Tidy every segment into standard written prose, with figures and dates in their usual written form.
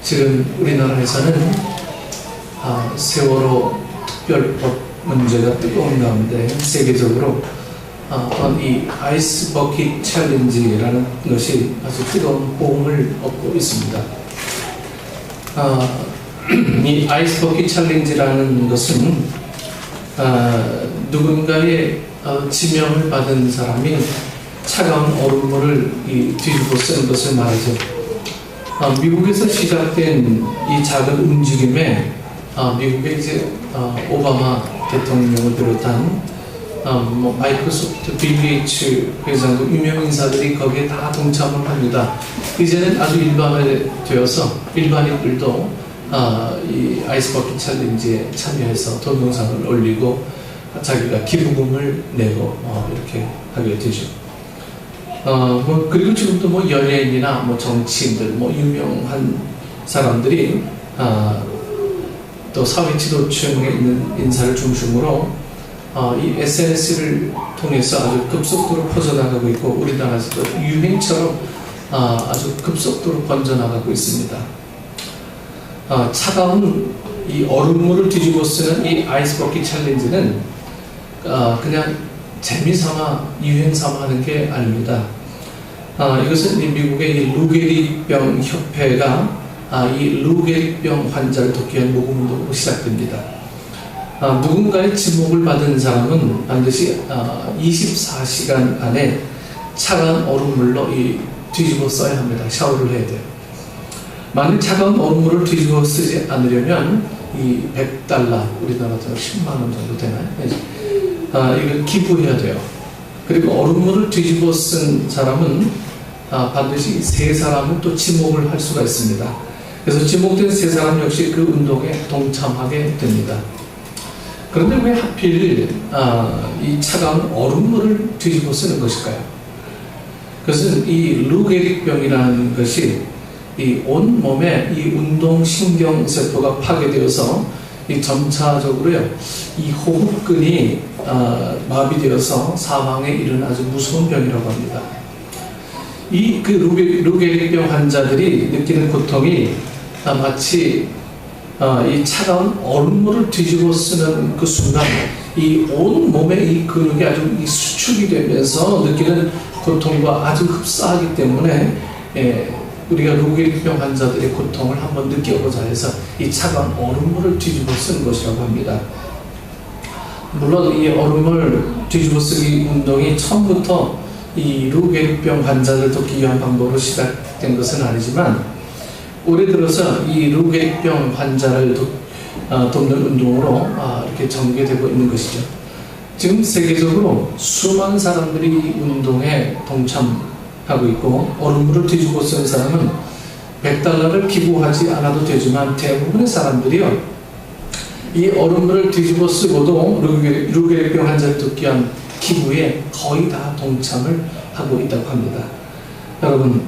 지금 우리나라에서는 세월호 특별법 문제가 뜨거운 가운데 세계적으로 이 아이스 버킷 챌린지라는 것이 아주 뜨거운 호응을 얻고 있습니다. 이 아이스 버킷 챌린지라는 것은 누군가의 지명을 받은 사람이 차가운 얼음물을 뒤집어 쓴 것을 말하죠. 미국에서 시작된 이 작은 움직임에 미국의 이제 오바마 대통령을 비롯한 마이크로소프트, 빌 게이츠 회장도 유명 인사들이 거기에 다 동참을 합니다. 이제는 아주 일반화되어서 일반인들도 이 아이스버킷 챌린지에 참여해서 동영상을 올리고 자기가 기부금을 내고 이렇게 하게 되죠. 그리고 지금도 연예인이나 정치인들, 유명한 사람들이 또 사회 지도층에 있는 인사를 중심으로 이 SNS를 통해서 아주 급속도로 퍼져나가고 있고 우리나라에서도 유행처럼 아주 급속도로 번져나가고 있습니다. 차가운 이 얼음물을 뒤집어 쓰는 이 아이스버킷 챌린지는 그냥 재미삼아 유행삼아 하는 게 아닙니다. 이것은 미국의 이 루게릭병 협회가 이 루게릭병 환자를 돕기 위한 모금운동으로 시작됩니다. 누군가의 지목을 받은 사람은 반드시 24시간 안에 차가운 얼음물로 뒤집어 써야 합니다. 샤워를 해야 돼요. 만약 차가운 얼음물을 뒤집어 쓰지 않으려면 이 $100, 우리나라 돈 10만 원 정도 되나요? 이걸 기부해야 돼요. 그리고 얼음물을 뒤집어 쓴 사람은 반드시 세 사람은 또 지목을 할 수가 있습니다. 그래서 지목된 세 사람 역시 그 운동에 동참하게 됩니다. 그런데 왜 하필 이 차가운 얼음물을 뒤집어 쓰는 것일까요? 그것은 이 루게릭병이라는 것이 이 온몸에 이 운동신경세포가 파괴되어서 이 점차적으로요, 이 호흡근이 마비되어서 사망에 이르는 아주 무서운 병이라고 합니다. 이 루게릭병 환자들이 느끼는 고통이 마치 이 차가운 얼음물을 뒤집어 쓰는 그 순간 이 온몸의 이 근육이 아주 수축이 되면서 느끼는 고통과 아주 흡사하기 때문에 우리가 루게릭병 환자들의 고통을 한번 느껴보자 해서 이 차가운 얼음물을 뒤집어 쓴 것이라고 합니다. 물론 이 얼음물 뒤집어 쓰기 운동이 처음부터 이 루게릭병 환자를 돕기 위한 방법으로 시작된 것은 아니지만 올해 들어서 이 루게릭병 환자를 돕는 운동으로 이렇게 전개되고 있는 것이죠. 지금 세계적으로 수많은 사람들이 이 운동에 동참하고 있고 얼음물을 뒤집어 쓴 사람은 $100를 기부하지 않아도 되지만 대부분의 사람들이요, 이 얼음물을 뒤집어 쓰고도 루게릭병 환자를 돕기 위한 기부에 거의 다 동참을 하고 있다고 합니다. 여러분,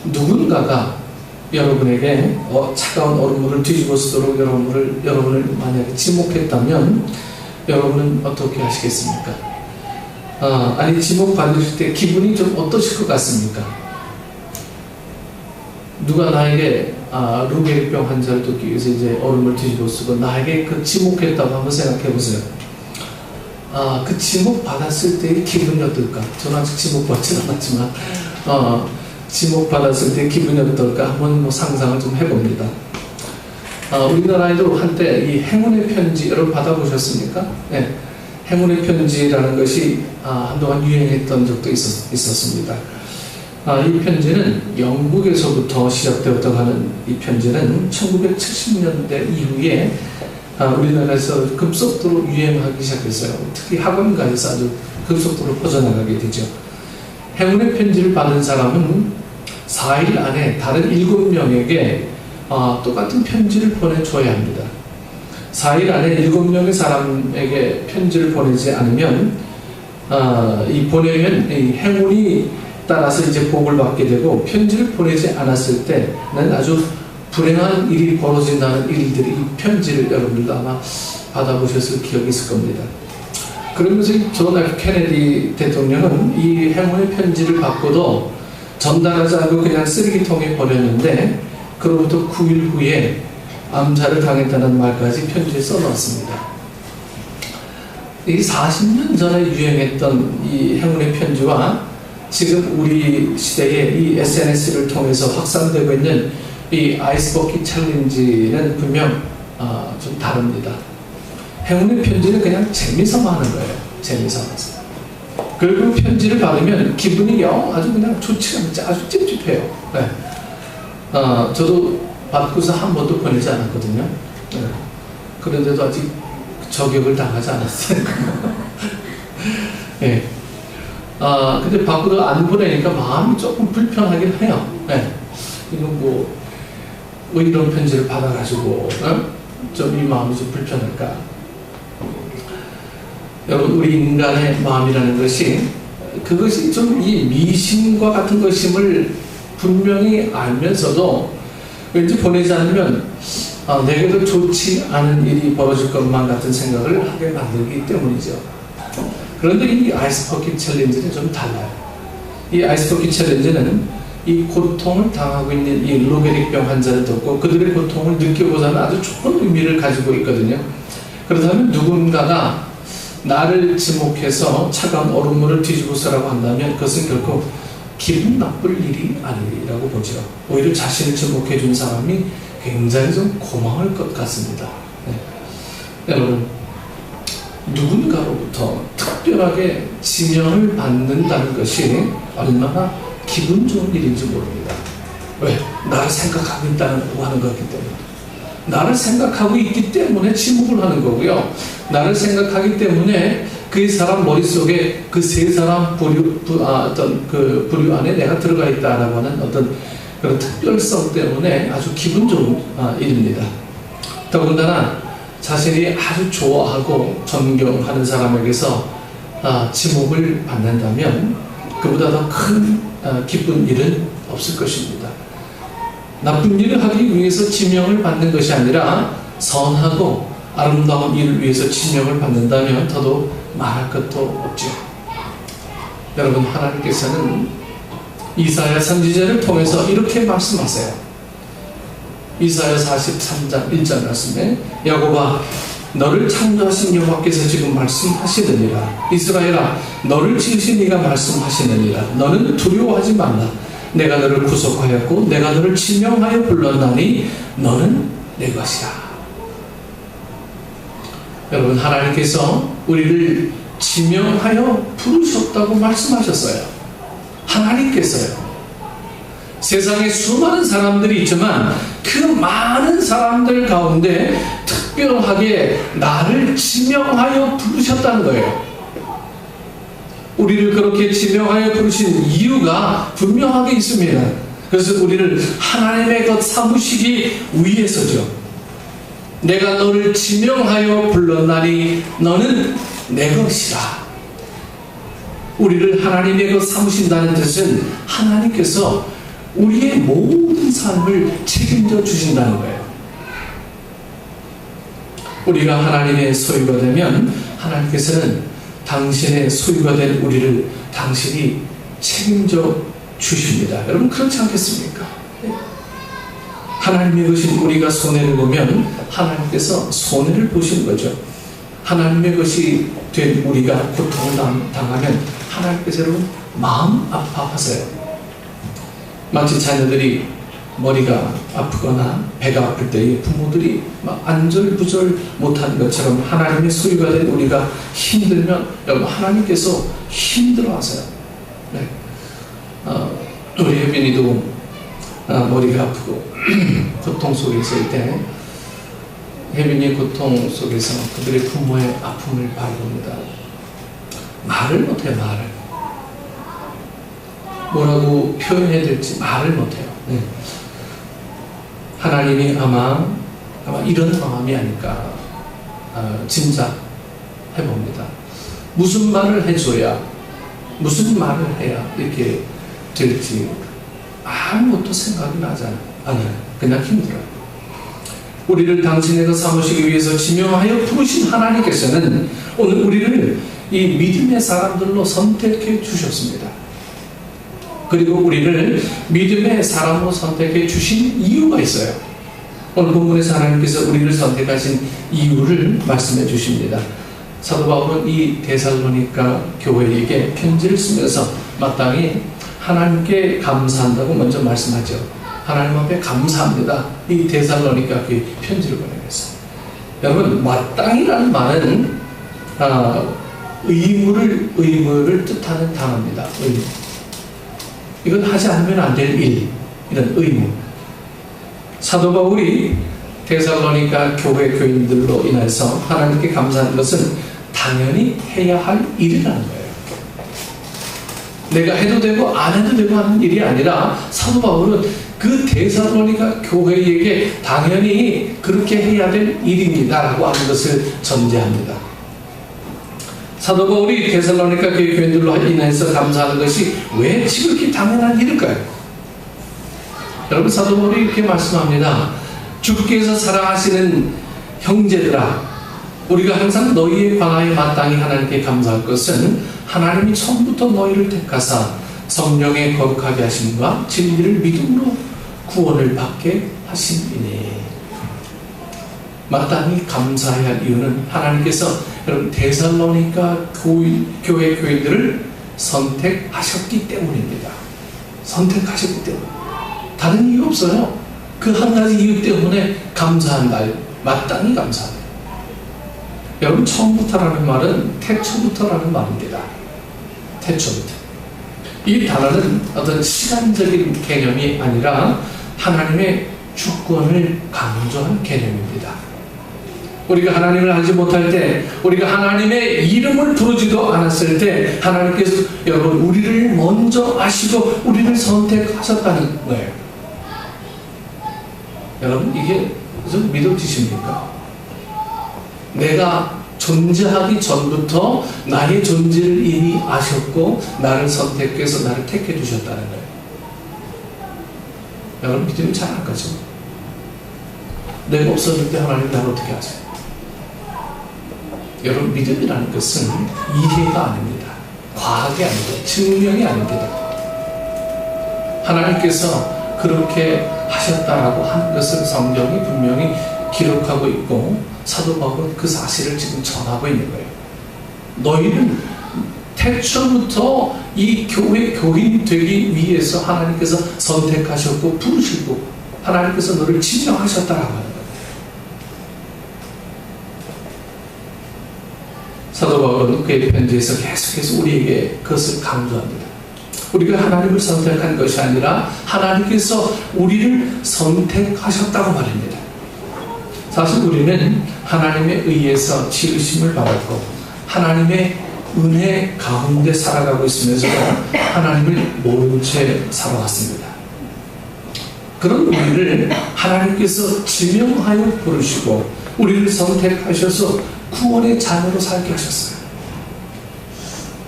누군가가 여러분에게 차가운 얼음물을 뒤집어 쓰도록 여러분을 만약에 지목했다면 여러분은 어떻게 하시겠습니까? 아니, 지목 받으실 때 기분이 좀 어떠실 것 같습니까? 누가 나에게 루게릭병 환자를 돕기 위해서 이제 얼음을 뒤집어 쓰고 나에게 그 지목했다고 한번 생각해 보세요. 그 지목 받았을 때의 기분이 어떨까? 저는 아직 지목 받지는 않았지만 지목 받았을 때 기분이 어떨까? 한번 상상을 좀 해봅니다. 우리나라에도 한때 이 행운의 편지 여러분 받아보셨습니까? 네. 행운의 편지라는 것이 한동안 유행했던 적도 있었습니다. 이 편지는 영국에서부터 시작되었다고 하는 이 편지는 1970년대 이후에 우리나라에서 급속도로 유행하기 시작했어요. 특히 학원가에서 아주 급속도로 퍼져나가게 되죠. 행운의 편지를 받은 사람은 4일 안에 다른 7명에게 똑같은 편지를 보내줘야 합니다. 4일 안에 7명의 사람에게 편지를 보내지 않으면 보내면 이 행운이 따라서 이제 복을 받게 되고, 편지를 보내지 않았을 때는 아주 불행한 일이 벌어진다는 일들이, 이 편지를 여러분들도 아마 받아보셨을 기억이 있을 겁니다. 그러면서 존 F 케네디 대통령은 이 행운의 편지를 받고도 전달하지 않고 그냥 쓰레기통에 버렸는데 그로부터 9일 후에 암살을 당했다는 말까지 편지에 써놨습니다. 이 40년 전에 유행했던 이 행운의 편지와 지금 우리 시대에 이 SNS를 통해서 확산되고 있는 이 아이스버킷 챌린지는 분명 좀 다릅니다. 행운의 편지는 그냥 재미삼아 하는 거예요. 재미삼아서. 그리고 편지를 받으면 기분이 아주 그냥 좋지 않지, 아주 찝찝해요. 네. 저도 받고서 한 번도 보내지 않았거든요. 네. 그런데도 아직 저격을 당하지 않았어요. 네. 근데 밖으로 안 보내니까 마음이 조금 불편하긴 해요. 네. 이건 왜 이런 편지를 받아가지고, 좀 이 마음이 좀 불편할까. 여러분, 우리 인간의 마음이라는 것이, 그것이 좀 이 미신과 같은 것임을 분명히 알면서도 왠지 보내지 않으면 내게도 좋지 않은 일이 벌어질 것만 같은 생각을 하게 만들기 때문이죠. 그런데 이 아이스버킷 챌린지는 좀 달라요. 이 아이스버킷 챌린지는 이 고통을 당하고 있는 이 로게릭병 환자를 돕고 그들의 고통을 느껴보자는 아주 좋은 의미를 가지고 있거든요. 그렇다면 누군가가 나를 지목해서 차가운 얼음물을 뒤집어서라고 한다면 그것은 결코 기분 나쁠 일이 아니라고 보죠. 오히려 자신을 지목해 준 사람이 굉장히 좀 고마울 것 같습니다. 네. 여러분, 누군가로부터 특별하게 지명을 받는다는 것이 얼마나 기분 좋은 일인지 모릅니다. 왜? 나를 생각하고 있다고 하는 거기 때문에. 나를 생각하고 있기 때문에 지목을 하는 거고요. 나를 생각하기 때문에 그 사람 머릿속에 그 세 사람 어떤 그 부류 안에 내가 들어가 있다라고 하는 어떤 그런 특별성 때문에 아주 기분 좋은 일입니다. 더군다나 자신이 아주 좋아하고 존경하는 사람에게서 지목을 받는다면 그보다 더 큰 기쁜 일은 없을 것입니다. 나쁜 일을 하기 위해서 지명을 받는 것이 아니라 선하고 아름다운 일을 위해서 지명을 받는다면 더더욱 말할 것도 없죠. 여러분, 하나님께서는 이사야 선지자를 통해서 이렇게 말씀하세요. 이사야 43장 1절 말씀에 야곱아 너를 창조하신 여호와께서 지금 말씀하시느니라. 이스라엘아 너를 지으신 이가 말씀하시느니라. 너는 두려워하지 말라. 내가 너를 구속하였고 내가 너를 지명하여 불렀나니 너는 내 것이라. 여러분, 하나님께서 우리를 지명하여 부르셨다고 말씀하셨어요. 하나님께서요. 세상에 수많은 사람들이 있지만 그 많은 사람들 가운데 특별하게 나를 지명하여 부르셨다는 거예요. 우리를 그렇게 지명하여 부르신 이유가 분명하게 있습니다. 그래서 우리를 하나님의 것 삼으시기 위해서죠. 내가 너를 지명하여 불렀나니 너는 내 것이라. 우리를 하나님의 것 삼으신다는 뜻은 하나님께서 우리의 모든 삶을 책임져 주신다는 거예요. 우리가 하나님의 소유가 되면 하나님께서는 당신의 소유가 된 우리를 당신이 책임져 주십니다. 여러분, 그렇지 않겠습니까? 하나님의 것인 우리가 손해를 보면 하나님께서 손해를 보시는 거죠. 하나님의 것이 된 우리가 고통을 당하면 하나님께서 여러분 마음 아파하세요. 마치 자녀들이 머리가 아프거나 배가 아플 때에 부모들이 막 안절부절 못하는 것처럼 하나님의 소유가 된 우리가 힘들면 여러분 하나님께서 힘들어하세요. 네. 우리 혜빈이도 머리가 아프고 고통 속에 있을 때 혜빈이의 고통 속에서 그들의 부모의 아픔을 바라봅니다. 말을 못해요. 말을. 뭐라고 표현해야 될지 말을 못해요. 네. 하나님이 아마 이런 마음이 아닐까 짐작해봅니다. 무슨 말을 해줘야, 무슨 말을 해야 이렇게 될지 아무것도 생각이 나지 않아요. 그냥 힘들어요. 우리를 당신의 것 삼으시기 위해서 지명하여 부르신 하나님께서는 오늘 우리를 이 믿음의 사람들로 선택해 주셨습니다. 그리고 우리를 믿음의 사람으로 선택해 주신 이유가 있어요. 오늘 본문에서 하나님께서 우리를 선택하신 이유를 말씀해 주십니다. 사도 바울은 이 데살로니가 교회에게 편지를 쓰면서 마땅히 하나님께 감사한다고 먼저 말씀하죠. 하나님 앞에 감사합니다. 이 데살로니가 교회에 편지를 보내면서. 여러분, 마땅히라는 말은 의무를 뜻하는 단어입니다. 의무. 이건 하지 않으면 안 될 일, 이런 의무. 사도 바울이 데살로니가 교회 교인들로 인해서 하나님께 감사하는 것은 당연히 해야 할 일이라는 거예요. 내가 해도 되고 안 해도 되고 하는 일이 아니라 사도 바울은 그 데살로니가 교회에게 당연히 그렇게 해야 될 일입니다라고 하는 것을 전제합니다. 사도 바울이 데살로니가 교인들로 인해서 감사하는 것이 왜 지극히 당연한 일일까요? 여러분, 사도 바울이 이렇게 말씀합니다. 주께서 사랑하시는 형제들아, 우리가 항상 너희에 관하여 마땅히 하나님께 감사할 것은 하나님이 처음부터 너희를 택하사 성령의 거룩하게 하심과 진리를 믿음으로 구원을 받게 하심이니. 마땅히 감사해야 할 이유는 하나님께서 여러분 데살로니가 교회 교인들을 선택하셨기 때문입니다. 선택하셨기 때문에. 다른 이유 없어요. 그 한 가지 이유 때문에 감사한 날, 마땅히 감사해요. 여러분, 처음부터라는 말은 태초부터라는 말입니다. 태초부터. 이 단어는 어떤 시간적인 개념이 아니라 하나님의 주권을 강조한 개념입니다. 우리가 하나님을 알지 못할 때, 우리가 하나님의 이름을 부르지도 않았을 때 하나님께서 여러분 우리를 먼저 아시고 우리를 선택하셨다는 거예요. 여러분, 이게 좀 믿어지십니까? 내가 존재하기 전부터 나의 존재를 이미 아셨고 나를 선택해서 나를 택해 주셨다는 거예요. 여러분, 믿음이 잘 안 가죠? 내가 없었는데 하나님 나를 어떻게 아세요? 여러분, 믿음이라는 것은 이해가 아닙니다. 과학이 아닙니다. 증명이 아닙니다. 하나님께서 그렇게 하셨다라고 하는 것을 성경이 분명히 기록하고 있고 사도 바울은 그 사실을 지금 전하고 있는 거예요. 너희는 태초부터 이 교회 교인이 되기 위해서 하나님께서 선택하셨고 부르시고 하나님께서 너를 지정하셨다라고 하는 거예요. 사도 바울은 그의 편지에서 계속해서 우리에게 그것을 강조합니다. 우리가 하나님을 선택한 것이 아니라 하나님께서 우리를 선택하셨다고 말합니다. 사실 우리는 하나님에 의해서 지으심을 받았고 하나님의 은혜 가운데 살아가고 있으면서 하나님을 모른 채 살아왔습니다. 그런 우리를 하나님께서 지명하여 부르시고 우리를 선택하셔서 구원의 자녀로 살게 하셨어요.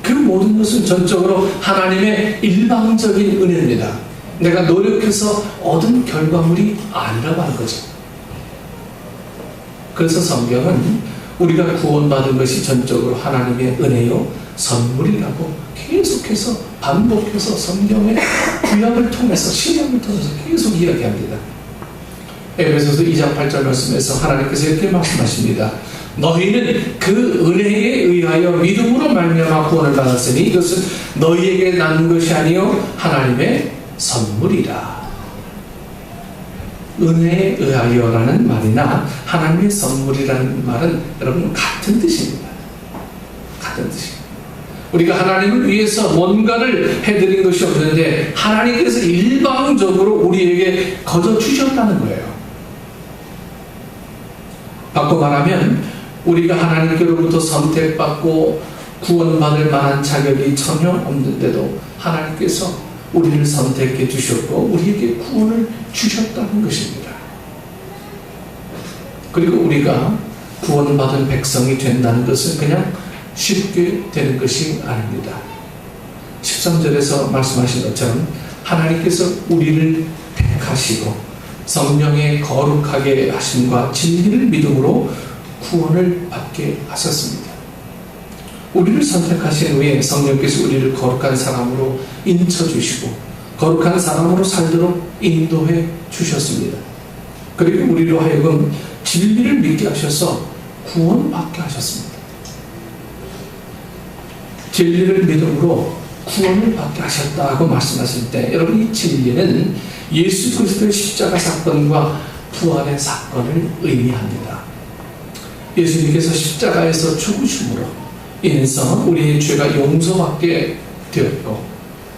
그 모든 것은 전적으로 하나님의 일방적인 은혜입니다. 내가 노력해서 얻은 결과물이 아니라고 하는 거죠. 그래서 성경은 우리가 구원받은 것이 전적으로 하나님의 은혜요 선물이라고 계속해서 반복해서 성경의 구약을 통해서 신약을 통해서 계속 이야기합니다. 에베소서 2장 8절 말씀에서 하나님께서 이렇게 말씀하십니다. 너희는 그 은혜에 의하여 믿음으로 말미암아 구원을 받았으니 이것은 너희에게 난 것이 아니요 하나님의 선물이라. 은혜에 의하여라는 말이나 하나님의 선물이라는 말은 여러분 같은 뜻입니다. 같은 뜻입니다. 우리가 하나님을 위해서 뭔가를 해드린 것이 없는데 하나님께서 일방적으로 우리에게 거저 주셨다는 거예요. 바꿔 말하면 우리가 하나님께로부터 선택받고 구원받을 만한 자격이 전혀 없는데도 하나님께서 우리를 선택해 주셨고 우리에게 구원을 주셨다는 것입니다. 그리고 우리가 구원받은 백성이 된다는 것은 그냥 쉽게 되는 것이 아닙니다. 13절에서 말씀하신 것처럼 하나님께서 우리를 택하시고 성령의 거룩하게 하심과 진리를 믿음으로 구원을 받게 하셨습니다. 우리를 선택하신 후에 성령께서 우리를 거룩한 사람으로 인쳐주시고 거룩한 사람으로 살도록 인도해 주셨습니다. 그리고 우리로 하여금 진리를 믿게 하셔서 구원받게 하셨습니다. 진리를 믿음으로 구원을 받게 하셨다고 말씀하실 때, 여러분, 이 진리는 예수 그리스도의 십자가 사건과 부활의 사건을 의미합니다. 예수님께서 십자가에서 죽으심으로 인해서 우리의 죄가 용서받게 되었고,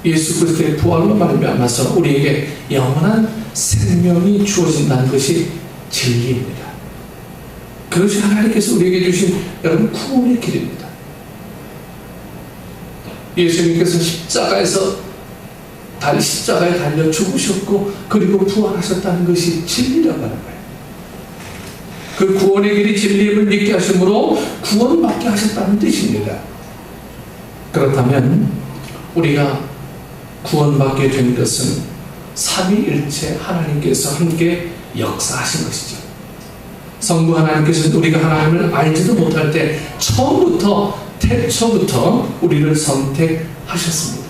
예수 그리스도의 부활로 말미암아서 우리에게 영원한 생명이 주어진다는 것이 진리입니다. 그것이 하나님께서 우리에게 주신 여러분 구원의 길입니다. 예수님께서 십자가에 달려 죽으셨고 그리고 부활하셨다는 것이 진리라고 하는 거예요. 그 구원의 길이 진리임을 믿게 하심으로 구원받게 하셨다는 뜻입니다. 그렇다면 우리가 구원받게 된 것은 삼위일체 하나님께서 함께 역사하신 것이죠. 성부 하나님께서는 우리가 하나님을 알지도 못할 때 처음부터 태초부터 우리를 선택하셨습니다.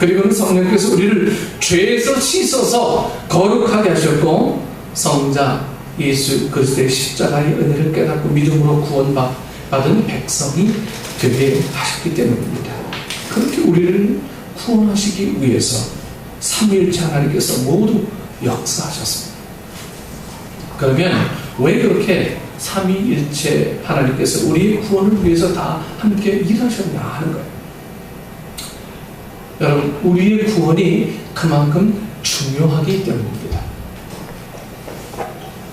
그리고는 성령께서 우리를 죄에서 씻어서 거룩하게 하셨고, 성자 예수 그리스도의 십자가의 은혜를 깨닫고 믿음으로 구원받은 백성이 되게 하셨기 때문입니다. 그렇게 우리를 구원하시기 위해서 삼위일체 하나님께서 모두 역사하셨습니다. 그러면 왜 그렇게 삼위일체 하나님께서 우리의 구원을 위해서 다 함께 일하셨냐 하는 거예요. 여러분, 우리의 구원이 그만큼 중요하기 때문입니다.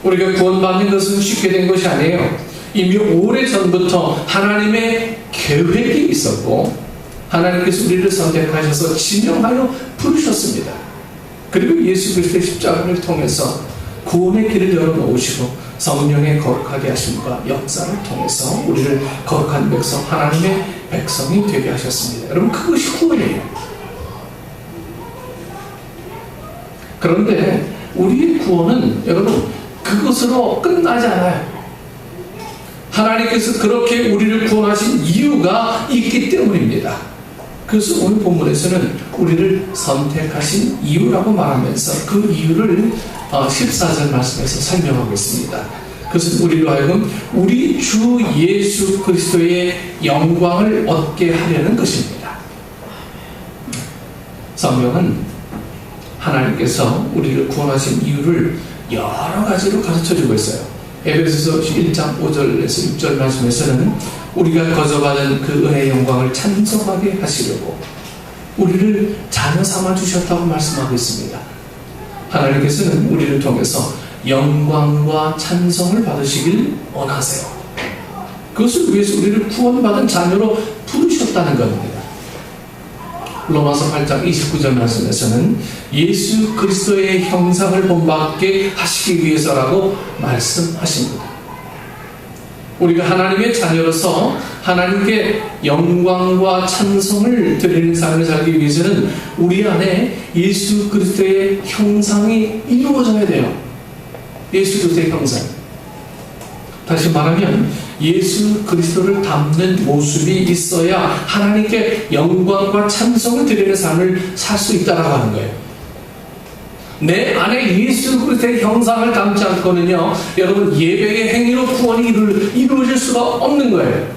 우리가 구원받는 것은 쉽게 된 것이 아니에요. 이미 오래전부터 하나님의 계획이 있었고, 하나님께서 우리를 선택하셔서 지명하여 부르셨습니다. 그리고 예수 그리스도의 십자가를 통해서 구원의 길을 열어놓으시고 성령의 거룩하게 하심과 역사를 통해서 우리를 거룩한 백성, 하나님의 백성이 되게 하셨습니다. 여러분, 그것이 구원이에요. 그런데 우리의 구원은 여러분 그것으로 끝나지 않아요. 하나님께서 그렇게 우리를 구원하신 이유가 있기 때문입니다. 그래서 오늘 본문에서는 우리를 선택하신 이유라고 말하면서 그 이유를 14절 말씀에서 설명하고 있습니다. 그것은 우리로 하여금 우리 주 예수 그리스도의 영광을 얻게 하려는 것입니다. 성경은 하나님께서 우리를 구원하신 이유를 여러 가지로 가르쳐주고 있어요. 에베소서 1장 5절에서 6절 말씀에서는 우리가 거저받은 그 은혜의 영광을 찬송하게 하시려고 우리를 자녀 삼아 주셨다고 말씀하고 있습니다. 하나님께서는 우리를 통해서 영광과 찬송을 받으시길 원하세요. 그것을 위해서 우리를 구원받은 자녀로 부르셨다는 겁니다. 로마서 8장 29절 말씀에서는 예수 그리스도의 형상을 본받게 하시기 위해서라고 말씀하십니다. 우리가 하나님의 자녀로서 하나님께 영광과 찬송을 드리는 삶을 살기 위해서는 우리 안에 예수 그리스도의 형상이 이루어져야 돼요. 예수 그리스도의 형상. 다시 말하면 예수 그리스도를 담는 모습이 있어야 하나님께 영광과 찬송을 드리는 삶을 살 수 있다라고 하는 거예요. 내 안에 예수 그리스도의 형상을 담지 않고는요, 여러분, 예배의 행위로 구원이 이루어질 수가 없는 거예요.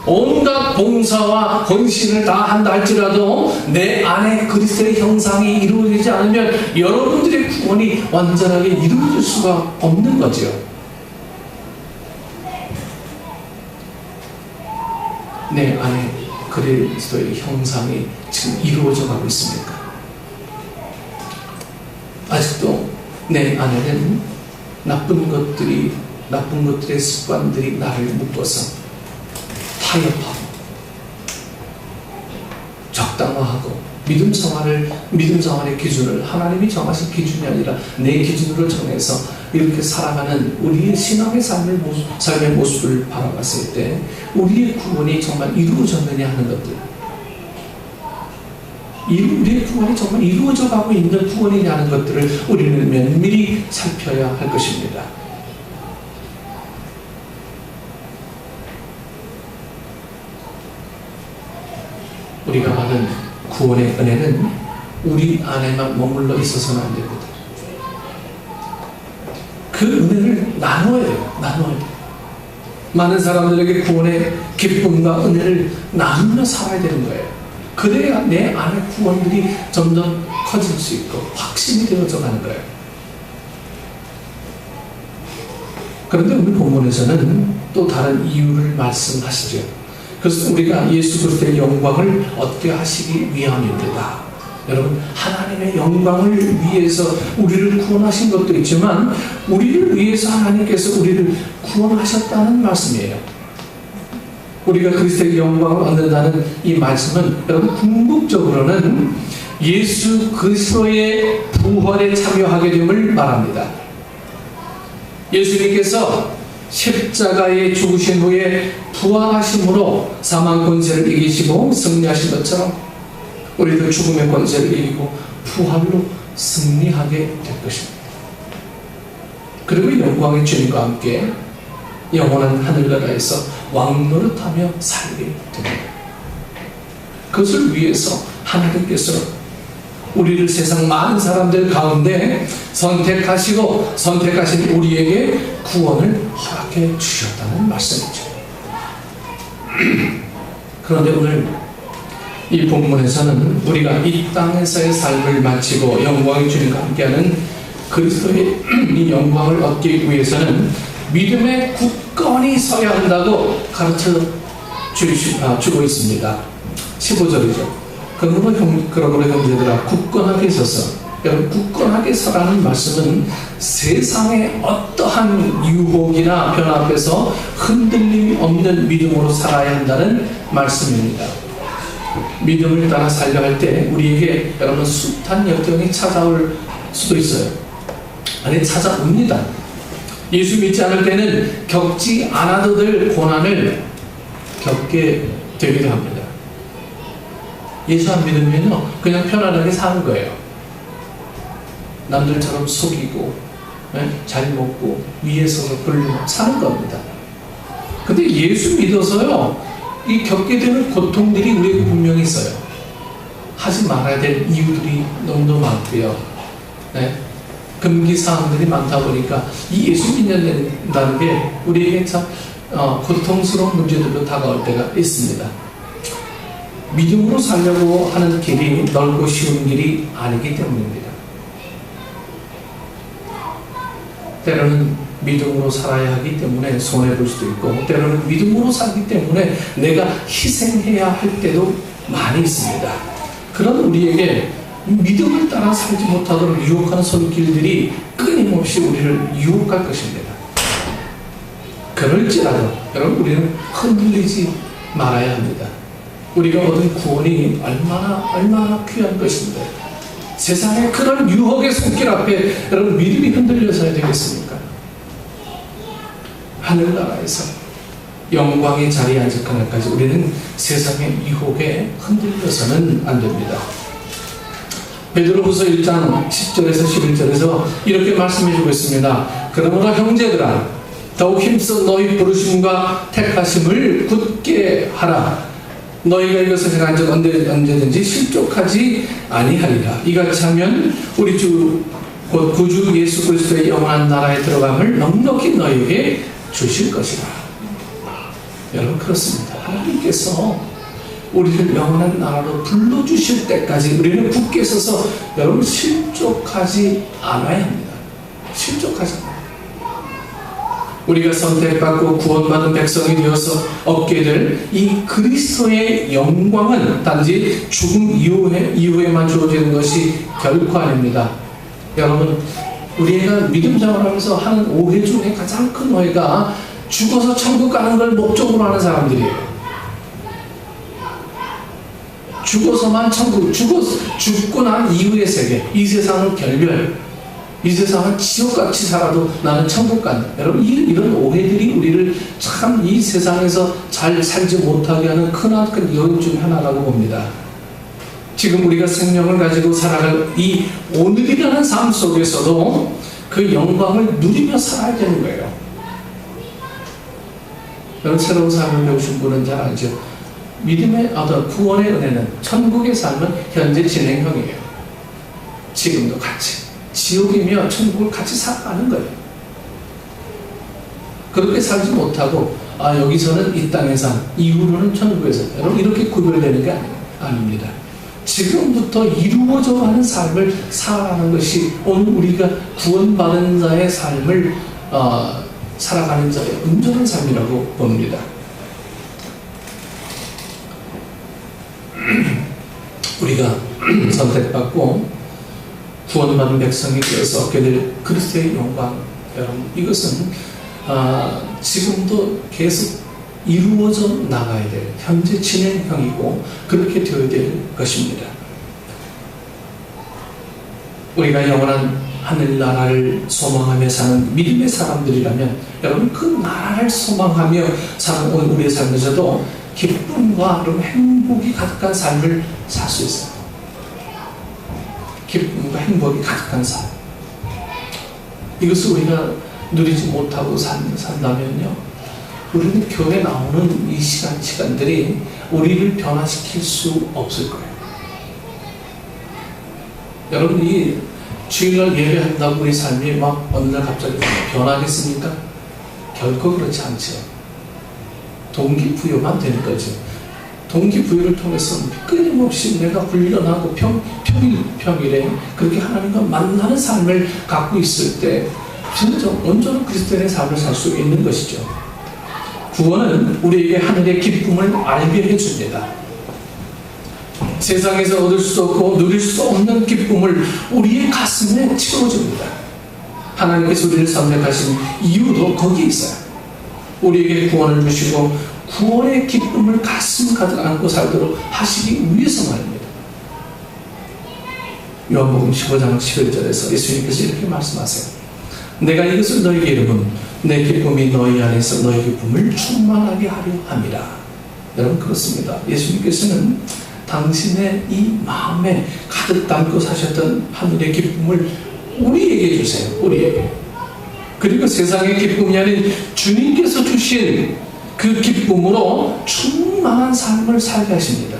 온갖 봉사와 헌신을 다 한다 할지라도 내 안에 그리스도의 형상이 이루어지지 않으면 여러분들의 구원이 완전하게 이루어질 수가 없는 거죠. 내 안에 그리스도의 형상이 지금 이루어져 가고 있습니까? 아직도 내 안에는 나쁜 것들의 습관들이 나를 묶어서 타협하고 적당화하고 믿음 생활의 기준을 하나님이 정하신 기준이 아니라 내 기준으로 정해서 이렇게 살아가는 우리의 신앙의 삶의 모습을 바라봤을 때 우리의 구원이 정말 이루어졌느냐 하는 것들, 우리의 구원이 정말 이루어져 가고 있는 구원이냐 하는 것들을 우리는 면밀히 살펴야 할 것입니다. 우리가 받은 구원의 은혜는 우리 안에만 머물러 있어서는 안 됩니다. 그 은혜를 나눠야 돼요. 나눠야 돼요. 많은 사람들에게 구원의 기쁨과 은혜를 나누며 살아야 되는 거예요. 그래야 내 안의 구원들이 점점 커질 수 있고 확신이 되어져 가는 거예요. 그런데 오늘 본문에서는 또 다른 이유를 말씀하시죠. 그래서 우리가 예수 그리스도의 영광을 얻게 하시기 위함입니다. 여러분, 하나님의 영광을 위해서 우리를 구원하신 것도 있지만 우리를 위해서 하나님께서 우리를 구원하셨다는 말씀이에요. 우리가 그리스도의 영광을 얻는다는 이 말씀은 여러분 궁극적으로는 예수 그리스도의 부활에 참여하게 됨을 말합니다. 예수님께서 십자가에 죽으신 후에 부활하심으로 사망 권세를 이기시고 승리하신 것처럼 우리도 죽음의 권세를 이기고 부활로 승리하게 될 것입니다. 그리고 영광의 주님과 함께 영원한 하늘나라에서 왕노릇하며 살게 됩니다. 그것을 위해서 하나님께서 우리를 세상 많은 사람들 가운데 선택하시고 선택하신 우리에게 구원을 허락해 주셨다는 말씀이죠. 그런데 오늘 이 본문에서는 우리가 이 땅에서의 삶을 마치고 영광의 주님과 함께하는 그리스도의 이 영광을 얻기 위해서는 믿음에 굳건히 서야 한다고 가르쳐 주고 있습니다. 15절이죠. 그러므로 형제들아 굳건하게 서서, 여러분 굳건하게 서라는 말씀은 세상의 어떠한 유혹이나 변화 앞에서 흔들림이 없는 믿음으로 살아야 한다는 말씀입니다. 믿음을 따라 살려 할 때 우리에게 여러분 숱한 역경이 찾아올 수도 있어요. 아니 찾아옵니다. 예수 믿지 않을 때는 겪지 않아도 될 고난을 겪게 되기도 합니다. 예수 안 믿으면요 그냥 편안하게 사는 거예요. 남들처럼 속이고 잘 먹고 위에 서서 불리고 사는 겁니다. 근데 예수 믿어서요 이 겪게 되는 고통들이 우리에게 분명히 있어요. 하지 말아야 될 이유들이 너무 많고요. 금기사항들이 많다 보니까 이 예수 믿는다는 게 우리에게 참 고통스러운 문제들도 다가올 때가 있습니다. 믿음으로 살려고 하는 길이 넓고 쉬운 길이 아니기 때문입니다. 때로는 믿음으로 살아야 하기 때문에 손해볼 수도 있고 때로는 믿음으로 살기 때문에 내가 희생해야 할 때도 많이 있습니다. 그런 우리에게 믿음을 따라 살지 못하도록 유혹하는 손길들이 끊임없이 우리를 유혹할 것입니다. 그럴지라도 여러분 우리는 흔들리지 말아야 합니다. 우리가 얻은 구원이 얼마나 귀한 것인데 세상의 그런 유혹의 손길 앞에 여러분 믿음이 흔들려서야 되겠습니까? 하늘나라에서 영광의 자리에 앉을 그날까지 우리는 세상의 유혹에 흔들려서는 안 됩니다. 베드로후서 1장 10절에서 11절에서 이렇게 말씀해주고 있습니다. 그러므로 형제들아 더욱 힘써 너희 부르심과 택하심을 굳게 하라. 너희가 이것을 행한 적 언제든지 실족하지 아니하리라. 이같이 하면 우리 주 곧 구주 예수 그리스도의 영원한 나라에 들어감을 넉넉히 너희에게 주실 것이라. 여러분 그렇습니다. 하나님께서 우리를 영원한 나라로 불러주실 때까지 우리는 굳게 서서 여러분 실족하지 않아야 합니다. 실족하지 않아요. 우리가 선택받고 구원받은 백성이 되어서 얻게 될 이 그리스도의 영광은 단지 죽음 이후에만 주어지는 것이 결코 아닙니다. 여러분 우리가 믿음 생활하면서 하는 오해 중에 가장 큰 오해가 죽어서 천국 가는 걸 목적으로 하는 사람들이에요. 죽어서만 천국, 죽고 난 이후의 세계, 이 세상은 결별, 이 세상은 지옥같이 살아도 나는 천국 간다. 여러분 이런 오해들이 우리를 참 이 세상에서 잘 살지 못하게 하는 크나큰 요인 중 하나라고 봅니다. 지금 우리가 생명을 가지고 살아갈 이 오늘이라는 삶 속에서도 그 영광을 누리며 살아야 되는 거예요. 여러분 새로운 삶을 배우신 분은 잘 알죠. 믿음의 어떤 구원의 은혜는, 천국의 삶은 현재 진행형이에요. 지금도 같이 지옥이며 천국을 같이 살아가는 거예요. 그렇게 살지 못하고 여기서는 이 땅의 삶, 이후로는 천국에서, 여러분 이렇게 구별되는 게 아닙니다. 지금부터 이루어져 가는 삶을 살아가는 것이 오늘 우리가 구원받은 자의 삶을 살아가는 자의 온전한 삶이라고 봅니다. 우리가 선택받고 구원받은 백성이 되어서 얻게 될 그리스도의 영광, 여러분 이것은 지금도 계속 이루어져 나가야 될 현재 진행형이고 그렇게 되어야 될 것입니다. 우리가 영원한 하늘나라를 소망하며 사는 믿음의 사람들이라면 여러분 그 나라를 소망하며 사는 오늘 우리의 삶에서도 기쁨과 행복이 가득한 삶을 살 수 있어요. 기쁨과 행복이 가득한 삶. 이것을 우리가 누리지 못하고 산다면요, 우리는 교회 나오는 이 시간들이 우리를 변화시킬 수 없을 거예요. 여러분, 이 주일날 예배한다고 우리 삶이 막 어느 날 갑자기 변하겠습니까? 결코 그렇지 않죠. 동기부여만 되는 거죠. 동기부여를 통해서 끊임없이 내가 훈련하고 평일에 그렇게 하나님과 만나는 삶을 갖고 있을 때 진짜 온전한 그리스도인의 삶을 살 수 있는 것이죠. 구원은 우리에게 하늘의 기쁨을 알게 해줍니다. 세상에서 얻을 수 없고 누릴 수 없는 기쁨을 우리의 가슴에 채워줍니다. 하나님께서 우리를 선택하신 이유도 거기에 있어요. 우리에게 구원을 주시고 구원의 기쁨을 가슴 가득 안고 살도록 하시기 위해서 말입니다. 요한복음 15장 11절에서 예수님께서 이렇게 말씀하세요. 내가 이것을 너에게 이르면 내 기쁨이 너희 안에서 너희 기쁨을 충만하게 하려 함이라. 여러분 그렇습니다. 예수님께서는 당신의 이 마음에 가득 담고 사셨던 하늘의 기쁨을 우리에게 주세요. 우리에게. 그리고 세상의 기쁨이 아닌 주님께서 주신 그 기쁨으로 충만한 삶을 살게 하십니다.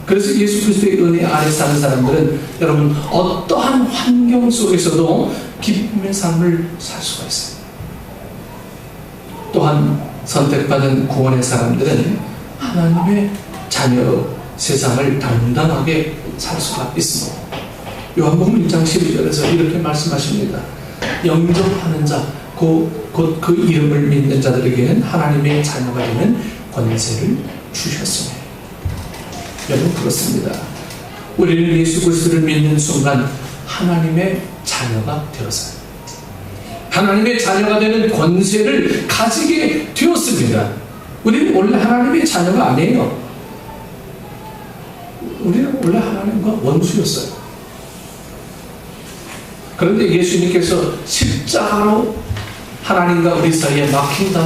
그래서 예수 그리스도의 은혜 안에 사는 사람들은 여러분 어떠한 환경 속에서도 기쁨의 삶을 살 수가 있어요. 또한 선택받은 구원의 사람들은 하나님의 자녀로 세상을 단단하게 살 수가 있습니다. 요한복음 1장 12절에서 이렇게 말씀하십니다. 영접하는 자, 곧 그 이름을 믿는 자들에게는 하나님의 자녀가 되는 권세를 주셨으며. 여러분 그렇습니다. 우리는 예수 그리스도를 믿는 순간 하나님의 자녀가 되었어요. 하나님의 자녀가 되는 권세를 가지게 되었습니다. 우리는 원래 하나님의 자녀가 아니에요. 우리는 원래 하나님과 원수였어요. 그런데 예수님께서 십자가로 하나님과 우리 사이에 막힌다